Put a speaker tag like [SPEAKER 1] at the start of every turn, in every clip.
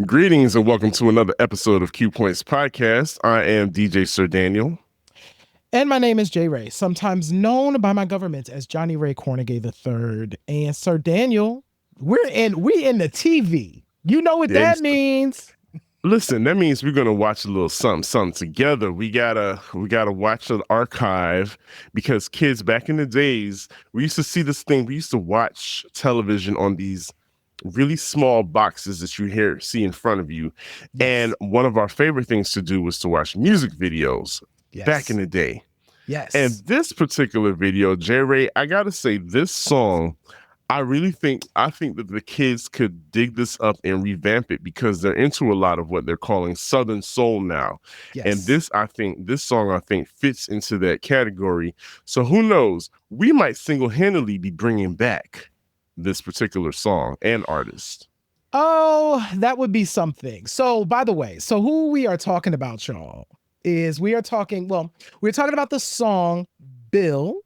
[SPEAKER 1] Greetings and welcome to another episode of Q Points Podcast. I am DJ Sir Daniel.
[SPEAKER 2] And my name is Jay Ray, sometimes known by my government as Johnny Ray Cornegay III. And Sir Daniel, we in the TV. You know what that means.
[SPEAKER 1] Listen, that means we're gonna watch a little something together. We gotta watch the archive because kids back in the days, we used to see this thing. We used to watch television on these really small boxes that you see in front of you. Yes. And one of our favorite things to do was to watch music videos back in the day.
[SPEAKER 2] Yes.
[SPEAKER 1] And this particular video, J. Ray, I gotta say, this song, I think that the kids could dig this up and revamp it because they're into a lot of what they're calling Southern soul now. Yes. And this song fits into that category. So who knows? We might single-handedly be bringing back this particular song and artist.
[SPEAKER 2] Oh, that would be something. So, by the way, who we are talking about, y'all, is we're talking about the song Bill.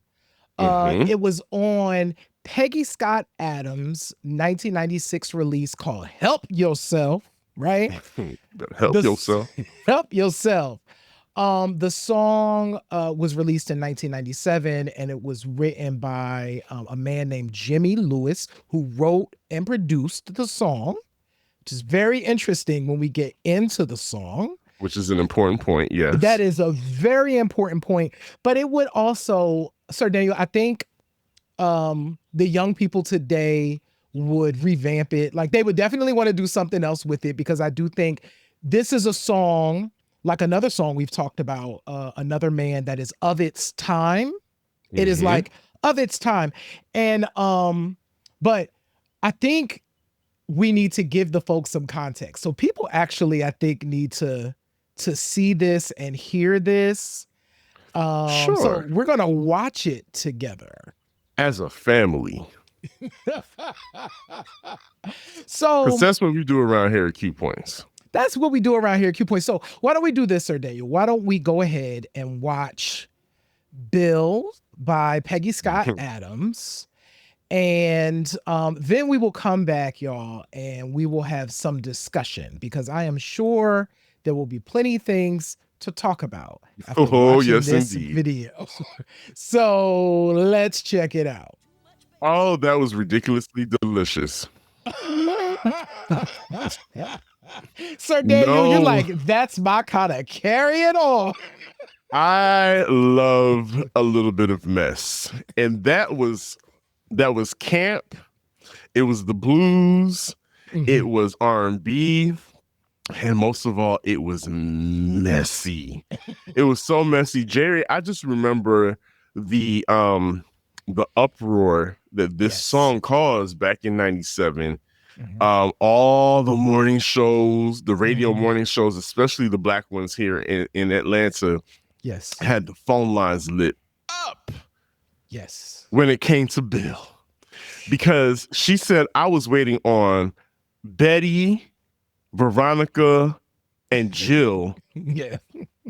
[SPEAKER 2] It was on Peggy Scott Adams' 1996 release called Help Yourself, right?
[SPEAKER 1] Help yourself.
[SPEAKER 2] Help yourself. The song was released in 1997, and it was written by a man named Jimmy Lewis, who wrote and produced the song, which is very interesting when we get into the song.
[SPEAKER 1] Which is an important point, yes.
[SPEAKER 2] That is a very important point. But it would also, Sir Daniel, I think the young people today would revamp it. Like, they would definitely want to do something else with it, because I do think this is a song, like another song we've talked about, Another Man, that is of its time. Mm-hmm. It is like of its time. And but I think we need to give the folks some context. So people actually, I think, need to see this and hear this.
[SPEAKER 1] Sure.
[SPEAKER 2] So we're going to watch it together.
[SPEAKER 1] As a family.
[SPEAKER 2] So,
[SPEAKER 1] because that's what we do around here at Q Points.
[SPEAKER 2] That's what we do around here at Q Points. So why don't we do this, Sir Daniel? Why don't we go ahead and watch Bill by Peggy Scott Adams? And then we will come back, y'all, and we will have some discussion, because I am sure there will be plenty of things to talk about after watching this video. So let's check it out.
[SPEAKER 1] Oh, that was ridiculously delicious.
[SPEAKER 2] Sir Daniel, you're like, that's my kind of carrying on.
[SPEAKER 1] I love a little bit of mess. And that was camp. It was the blues. Mm-hmm. It was R&B. And most of all, it was messy. It was so messy. Jerry, I just remember the uproar that this song caused back in 97. Mm-hmm. All the morning shows, the radio morning shows, especially the black ones here in Atlanta, had the phone lines lit up.
[SPEAKER 2] Yes.
[SPEAKER 1] When it came to Bill. Because she said, I was waiting on Betty, Veronica, and Jill.
[SPEAKER 2] Yeah.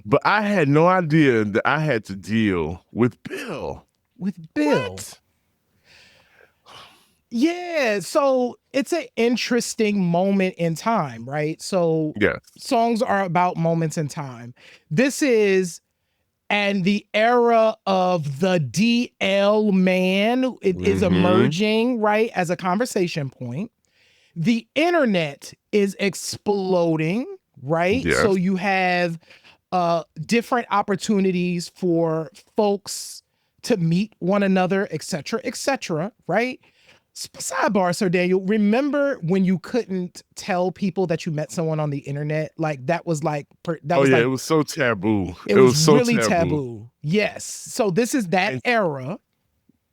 [SPEAKER 1] But I had no idea that I had to deal with Bill.
[SPEAKER 2] With Bill.
[SPEAKER 1] What?
[SPEAKER 2] Yeah, so it's an interesting moment in time, right? So songs are about moments in time. This is, and the era of the DL man, it is emerging, right, as a conversation point. The internet is exploding, right? Yes. So you have different opportunities for folks to meet one another, et cetera, right? Sidebar, Sir Daniel, remember when you couldn't tell people that you met someone on the internet? Like, that was like,
[SPEAKER 1] it was so taboo.
[SPEAKER 2] It was so really taboo. Yes. So this is that era.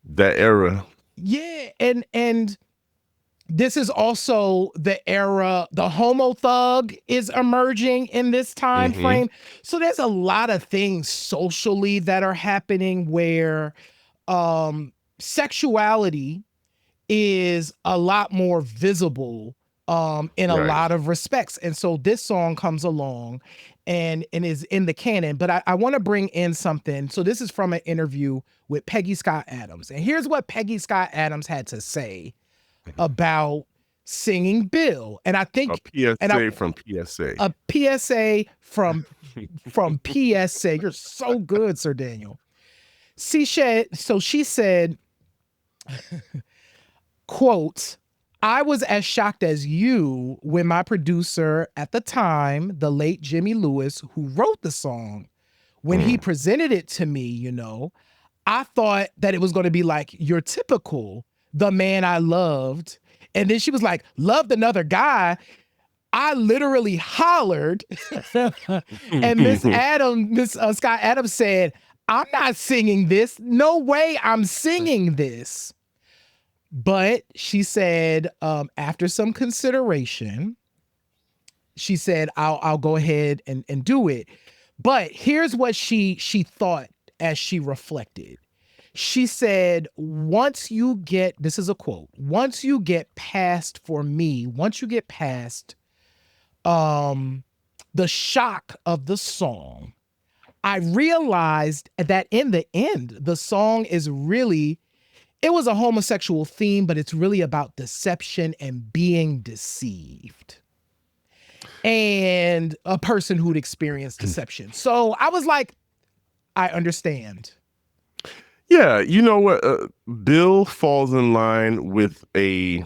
[SPEAKER 1] That era.
[SPEAKER 2] Yeah. And this is also the era, the homo thug is emerging in this time frame. So there's a lot of things socially that are happening where sexuality is a lot more visible in a lot of respects. And so this song comes along and is in the canon. But I want to bring in something. So this is from an interview with Peggy Scott Adams. And here's what Peggy Scott Adams had to say about singing Bill. And I think
[SPEAKER 1] PSA from PSA.
[SPEAKER 2] A PSA from PSA. You're so good, Sir Daniel. She said, quote, I was as shocked as you when my producer at the time, the late Jimmy Lewis, who wrote the song, when he presented it to me, you know, I thought that it was going to be like your typical, the man I loved. And then she was like, loved another guy. I literally hollered. And Miss Scott Adams said, I'm not singing this. No way I'm singing this. But she said, after some consideration, she said, I'll go ahead and do it. But here's what she thought as she reflected. She said, once you get, this is a quote, once you get past the shock of the song, I realized that in the end, the song is really, it was a homosexual theme, but it's really about deception and being deceived. And a person who'd experienced deception. So I was like, I understand.
[SPEAKER 1] Yeah, you know what? Bill falls in line with a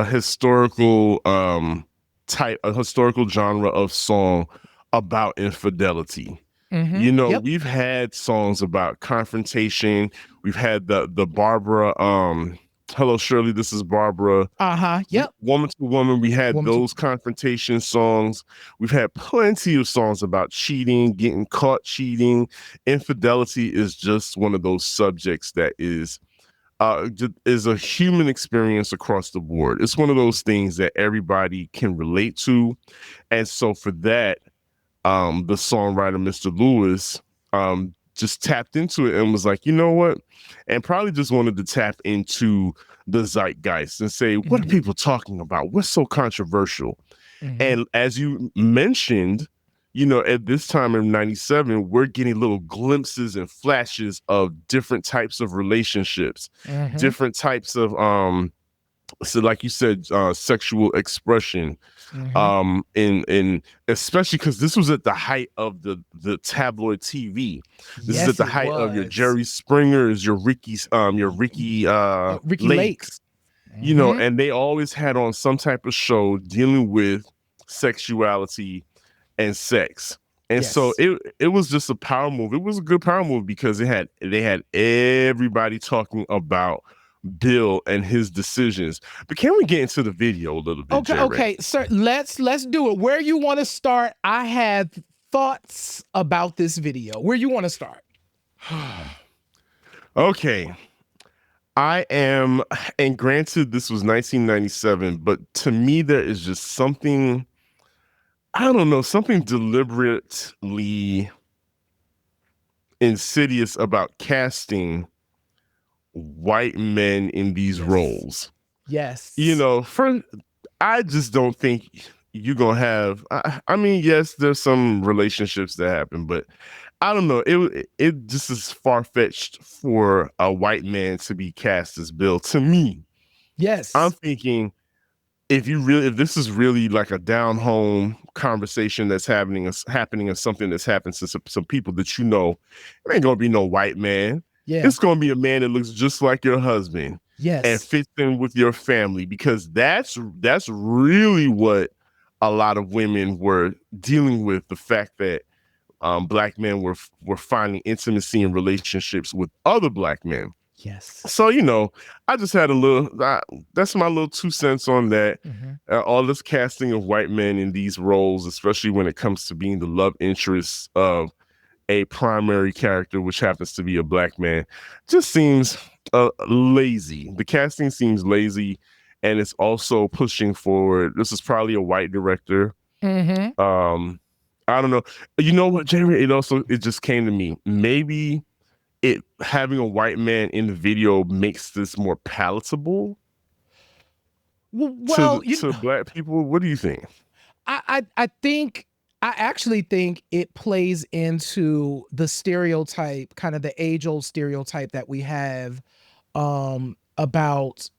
[SPEAKER 1] historical a historical genre of song about infidelity. Mm-hmm. You know, we've had songs about confrontation. We've had the Barbara, Hello Shirley, This Is Barbara.
[SPEAKER 2] Yep.
[SPEAKER 1] Woman to Woman. We had those confrontation songs. We've had plenty of songs about cheating, getting caught cheating. Infidelity is just one of those subjects that is a human experience across the board. It's one of those things that everybody can relate to. And so for that, the songwriter, Mr. Lewis, just tapped into it and was like, you know what? And probably just wanted to tap into the zeitgeist and say, what are people talking about? What's so controversial? And as you mentioned, you know, at this time in 97, we're getting little glimpses and flashes of different types of relationships, different types of, so like you said, sexual expression, in especially because this was at the height of the tabloid TV. This is at the height of your Jerry Springers, your Ricky Lakes. You know, and they always had on some type of show dealing with sexuality and sex. And so it was just a power move. It was a good power move because they had everybody talking about Bill and his decisions. But can we get into the video a little bit?
[SPEAKER 2] Okay, sir. Let's do it. Where you want to start? I have thoughts about this video. Where you want to start?
[SPEAKER 1] Okay. I am, and granted, this was 1997, but to me, there is just something, I don't know, something deliberately insidious about casting white men in these roles.
[SPEAKER 2] Yes.
[SPEAKER 1] You know, I just don't think you're going to have, I mean, yes, there's some relationships that happen, but I don't know. It just is far-fetched for a white man to be cast as Bill. To me,
[SPEAKER 2] yes,
[SPEAKER 1] I'm thinking if this is really like a down-home conversation that's happening or something that's happened to some people that you know, it ain't gonna be no white man. Yeah, it's gonna be a man that looks just like your husband. Yes, and fits in with your family, because that's really what a lot of women were dealing with, the fact that Black men were finding intimacy in relationships with other Black men.
[SPEAKER 2] Yes.
[SPEAKER 1] So, you know, I just had a little, that's my little 2 cents on that. All this casting of white men in these roles, especially when it comes to being the love interest of a primary character, which happens to be a Black man, just seems lazy. The casting seems lazy, and it's also pushing forward. This is probably a white director. I don't know. You know what, Jerry? It just came to me. Maybe having a white man in the video makes this more palatable to Black people. What do you think?
[SPEAKER 2] I actually think it plays into the stereotype, kind of the age-old stereotype that we have about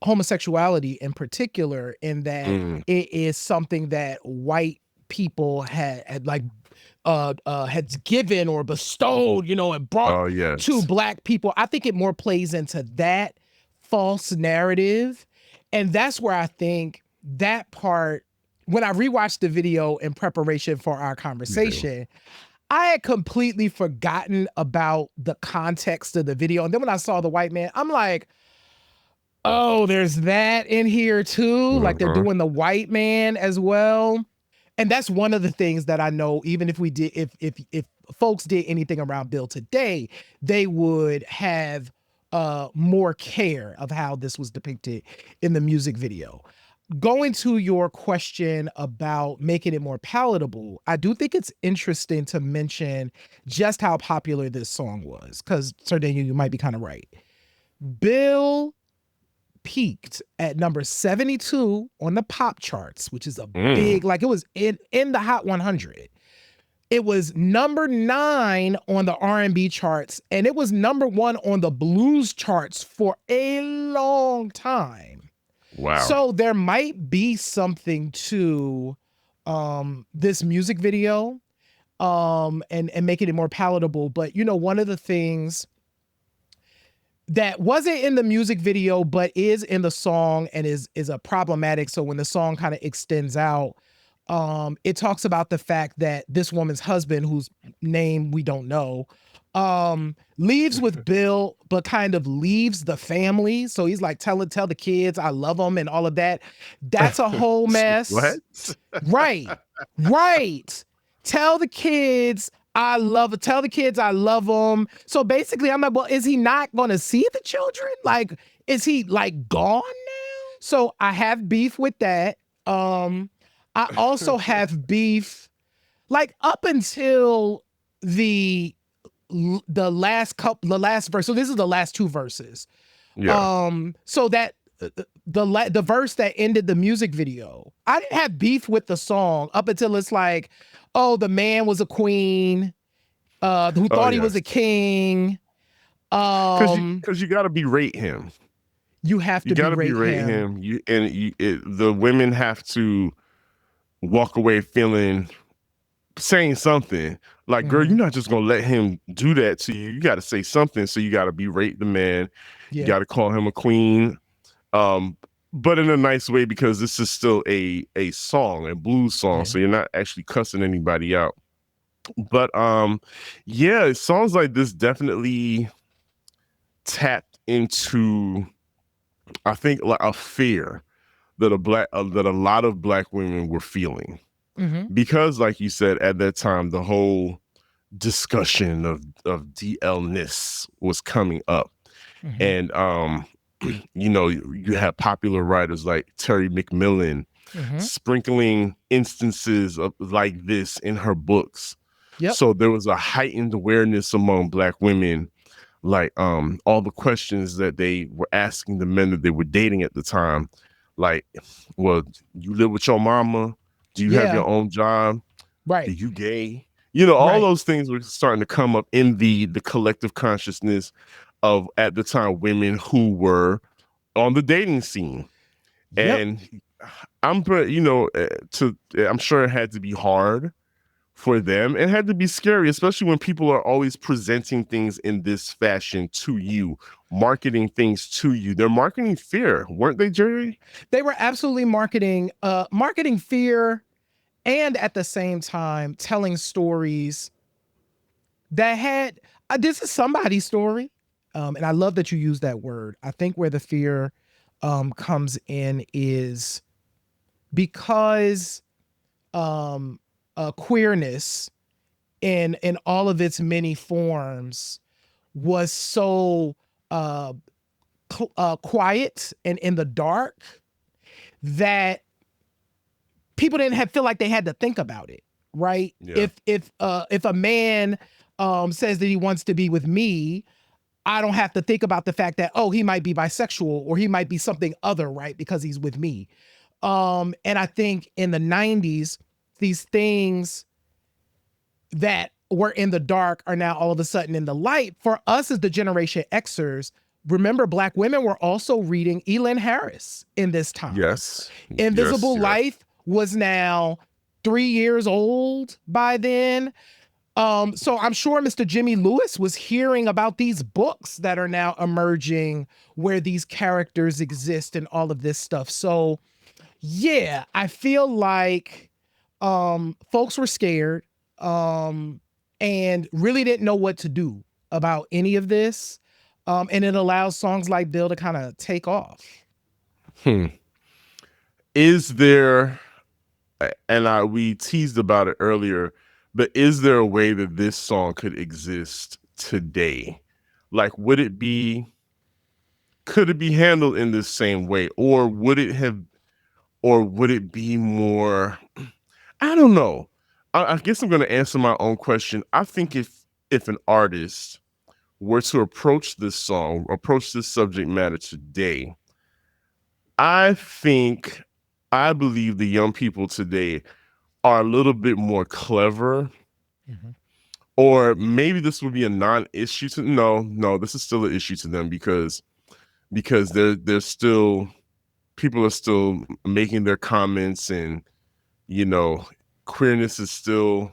[SPEAKER 2] homosexuality in particular, in that it is something that white people had like had given or bestowed, you know, and brought to Black people. I think it more plays into that false narrative. And that's where I think that part, when I rewatched the video in preparation for our conversation, I had completely forgotten about the context of the video. And then when I saw the white man, I'm like, oh, there's that in here too. Like they're doing the white man as well. And that's one of the things that I know, even if we did, if folks did anything around Bill today, they would have more care of how this was depicted in the music video. Going to your question about making it more palatable, I do think it's interesting to mention just how popular this song was, because Sir Daniel, you might be kind of right. Bill peaked at number 72 on the pop charts, which is a big, like it was in the Hot 100. It was number 9 on the R&B charts, and it was number 1 on the blues charts for a long time.
[SPEAKER 1] Wow.
[SPEAKER 2] So there might be something to this music video and making it more palatable. But, you know, one of the things that wasn't in the music video but is in the song and is a problematic, so when the song kind of extends out, it talks about the fact that this woman's husband, whose name we don't know, leaves with Bill, but kind of leaves the family. So he's like, tell the kids I love them and all of that. That's a whole mess.
[SPEAKER 1] What?
[SPEAKER 2] Right. Tell the kids I love them. So basically, I'm like, well, is he not going to see the children? Like, is he like gone now? So I have beef with that. I also have beef, like up until the last verse. So this is the last 2 verses.
[SPEAKER 1] Yeah.
[SPEAKER 2] So that the verse that ended the music video, I didn't have beef with the song up until it's like, oh, the man was a queen, who thought he was a king.
[SPEAKER 1] Because you got to berate him.
[SPEAKER 2] You have to berate him.
[SPEAKER 1] The women have to walk away saying something like, girl, you're not just gonna let him do that to you. You got to say something. So you got to berate the man. You got to call him a queen, but in a nice way, because this is still a song, a blues song. So you're not actually cussing anybody out. But songs like this definitely tapped into, I think, like a fear that a lot of Black women were feeling, because, like you said, at that time, the whole discussion of DL-ness was coming up, and you know, you have popular writers like Terry McMillan sprinkling instances of like this in her books. So there was a heightened awareness among Black women, like all the questions that they were asking the men that they were dating at the time. Like, well, you live with your mama? Do you have your own job?
[SPEAKER 2] Right.
[SPEAKER 1] Are you gay? You know, all those things were starting to come up in the collective consciousness of, at the time, women who were on the dating scene. And I'm sure it had to be hard for them. It had to be scary, especially when people are always presenting things in this fashion to you, marketing things to you. They're marketing fear, weren't they, Jerry?
[SPEAKER 2] They were absolutely marketing fear, and at the same time telling stories that had, this is somebody's story. And I love that you use that word. I think where the fear comes in is because queerness in all of its many forms was so quiet and in the dark that people didn't feel like they had to think about it, right? If a man says that he wants to be with me, I don't have to think about the fact that, oh, he might be bisexual or he might be something other, right? Because he's with me. And I think in the 90s, these things that were in the dark are now all of a sudden in the light. For us as the Generation Xers, remember, Black women were also reading Elin Harris in this time.
[SPEAKER 1] Yes.
[SPEAKER 2] Invisible Life was now 3 years old by then. So I'm sure Mr. Jimmy Lewis was hearing about these books that are now emerging where these characters exist and all of this stuff. So yeah, I feel like folks were scared and really didn't know what to do about any of this. And it allows songs like Bill to kind of take off.
[SPEAKER 1] Is there, and we teased about it earlier, but is there a way that this song could exist today? Like, could it be handled in the same way, or would it be more, I don't know. I guess I'm going to answer my own question. I think if an artist were to approach this subject matter today, I believe the young people today are a little bit more clever, or maybe this would be a non-issue to no, this is still an issue to them because there's still, people are still making their comments, and queerness is still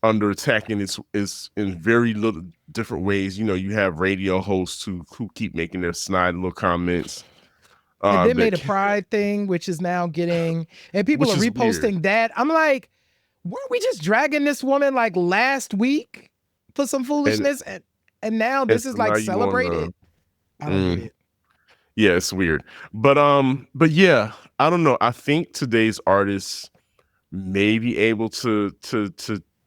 [SPEAKER 1] under attack, and it's in very little different ways. You have radio hosts who keep making their snide little comments.
[SPEAKER 2] And they made a pride thing, which is now getting, and people are reposting that. I'm like, weren't we just dragging this woman like last week for some foolishness? And now this is like celebrated. I don't get it.
[SPEAKER 1] Yeah, it's weird. But yeah, I don't know. I think today's artists may be able to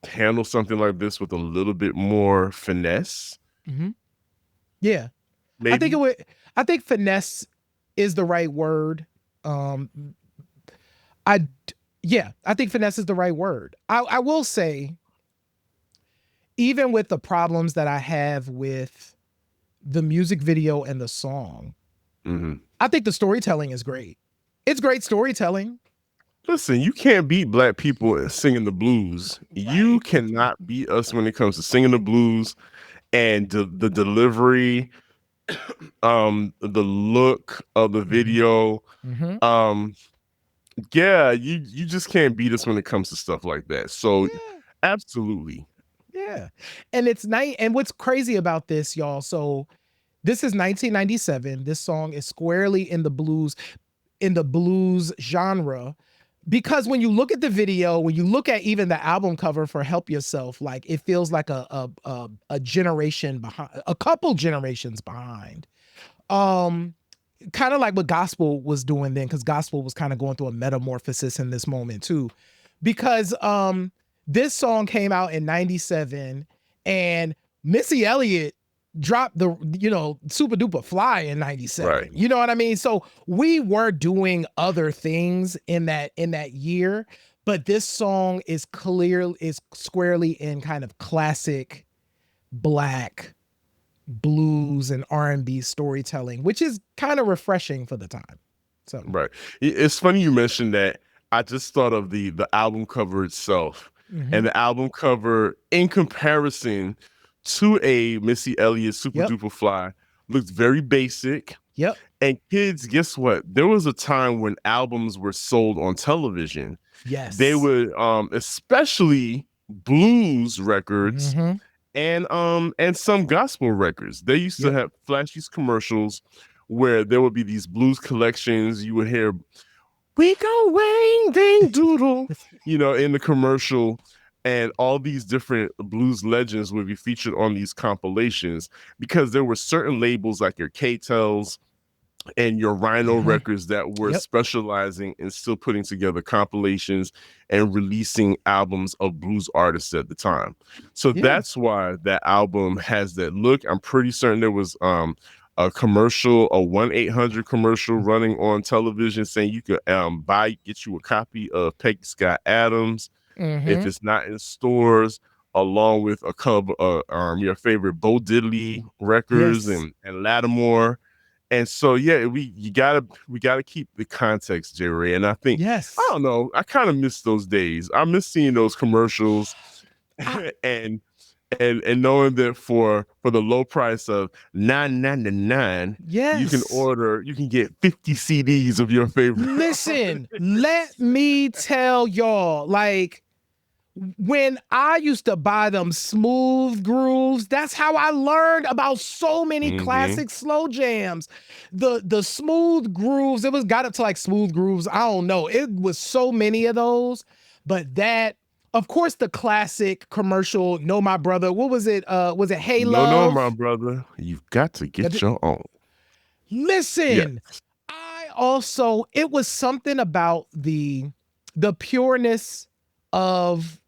[SPEAKER 1] handle something like this with a little bit more finesse.
[SPEAKER 2] Yeah. Maybe. I think finesse is the right word. I think finesse is the right word. I will say, even with the problems that I have with the music video and the song, I think the storytelling is great. It's great storytelling.
[SPEAKER 1] Listen, you can't beat Black people singing the blues. Right. You cannot beat us when it comes to singing the blues and the delivery, the look of the video. Yeah, you just can't beat us when it comes to stuff like that. So absolutely.
[SPEAKER 2] Yeah. And it's nice. And what's crazy about this, y'all, so this is 1997. This song is squarely in the blues genre. Because when you look at the video, when you look at even the album cover for Help Yourself, like it feels like a generation behind, a couple generations behind. Kind of like what gospel was doing then, because gospel was kind of going through a metamorphosis in this moment too. Because this song came out in 97 and Missy Elliott dropped the, Super Duper Fly in 97. Right. You know what I mean? So we were doing other things in that year, but this song is squarely in kind of classic Black blues and R&B storytelling, which is kind of refreshing for the time. So
[SPEAKER 1] right. It's funny you mentioned that. I just thought of the album cover itself, and the album cover in comparison to a Missy Elliott Super Duper Fly looks very basic.
[SPEAKER 2] Yep.
[SPEAKER 1] And kids, guess what? There was a time when albums were sold on television.
[SPEAKER 2] Yes.
[SPEAKER 1] They would, especially blues records and some gospel records. They used to have flash these commercials where there would be these blues collections. You would hear, "We go wang dang doodle," in the commercial. And all these different blues legends would be featured on these compilations, because there were certain labels like your K-Tels and your Rhino records that were specializing in still putting together compilations and releasing albums of blues artists at the time. So that's why that album has that look. I'm pretty certain there was a commercial, a 1-800 commercial running on television saying you could get you a copy of Peggy Scott Adams if it's not in stores, along with a cover your favorite Bo Diddley records and Lattimore. And so we gotta keep the context, Jerry. And I think I don't know, I kind of miss those days. I miss seeing those commercials and and knowing that for the low price of $9.99, you can get 50 CDs of your favorite.
[SPEAKER 2] Listen, let me tell y'all, like, when I used to buy them smooth grooves, that's how I learned about so many classic slow jams. The smooth grooves, it was got up to like smooth grooves. I don't know. It was so many of those, but that, of course, the classic commercial, No My Brother. What was it? Was it Hey Love?
[SPEAKER 1] No, my brother. You've got to get your own.
[SPEAKER 2] Listen, I also, it was something about the pureness of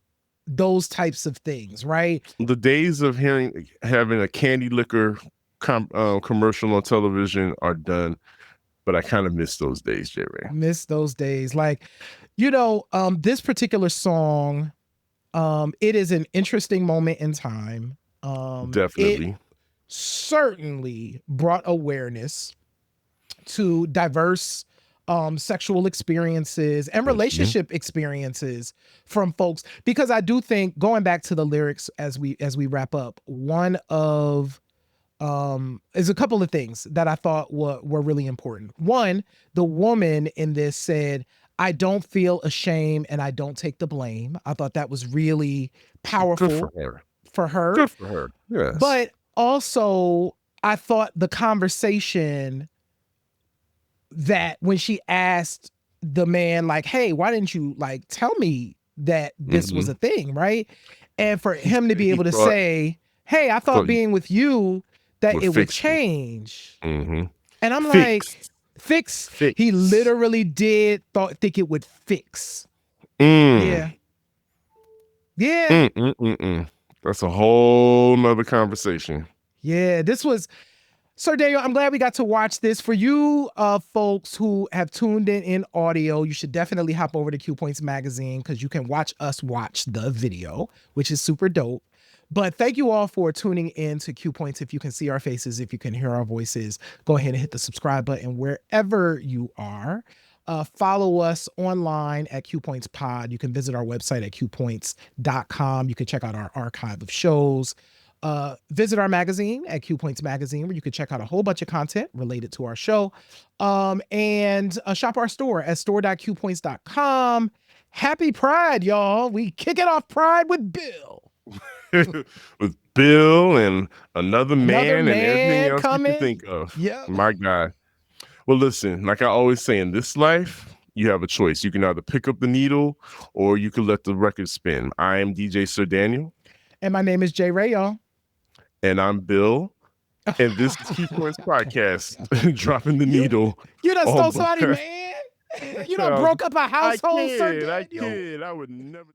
[SPEAKER 2] those types of things, right?
[SPEAKER 1] The days of having a candy liquor commercial on television are done, but I kind of miss those days, J-Ray.
[SPEAKER 2] Miss those days. Like, this particular song, it is an interesting moment in time.
[SPEAKER 1] Definitely.
[SPEAKER 2] It certainly brought awareness to diverse sexual experiences and relationship experiences from folks, because I do think, going back to the lyrics as we wrap up, one of is a couple of things that I thought were really important. One, the woman in this said, I don't feel ashamed and I don't take the blame. I thought that was really powerful.
[SPEAKER 1] Good for her.
[SPEAKER 2] Good
[SPEAKER 1] for her. Yes.
[SPEAKER 2] But also, I thought the conversation that when she asked the man, like, hey, why didn't you like tell me that this was a thing, right? And for him to be able to say, hey, I thought being with you that it would change. And I'm like, fix. He literally did think it would fix. Yeah.
[SPEAKER 1] That's a whole nother conversation.
[SPEAKER 2] Yeah, this was, Sir Daniel, I'm glad we got to watch this. For you folks who have tuned in audio, you should definitely hop over to Q Points Magazine, because you can watch us watch the video, which is super dope. But thank you all for tuning in to Q Points. If you can see our faces, if you can hear our voices, go ahead and hit the subscribe button wherever you are. Follow us online at Q Points Pod. You can visit our website at qpoints.com. You can check out our archive of shows. Visit our magazine at Q Points Magazine, where you can check out a whole bunch of content related to our show. And shop our store at store.qpoints.com. Happy Pride, y'all. We kicking off Pride with Bill.
[SPEAKER 1] With Bill and another man and everything else
[SPEAKER 2] coming.
[SPEAKER 1] you can think of.
[SPEAKER 2] Yeah.
[SPEAKER 1] My God. Well, listen, like I always say, in this life, you have a choice. You can either pick up the needle or you can let the record spin. I am DJ Sir Daniel.
[SPEAKER 2] And my name is J-Ray, y'all.
[SPEAKER 1] And I'm Bill. And this is Q Points Podcast, dropping the needle.
[SPEAKER 2] You done stole somebody, man. You done broke up a household, Sir Daniel.
[SPEAKER 1] I would never.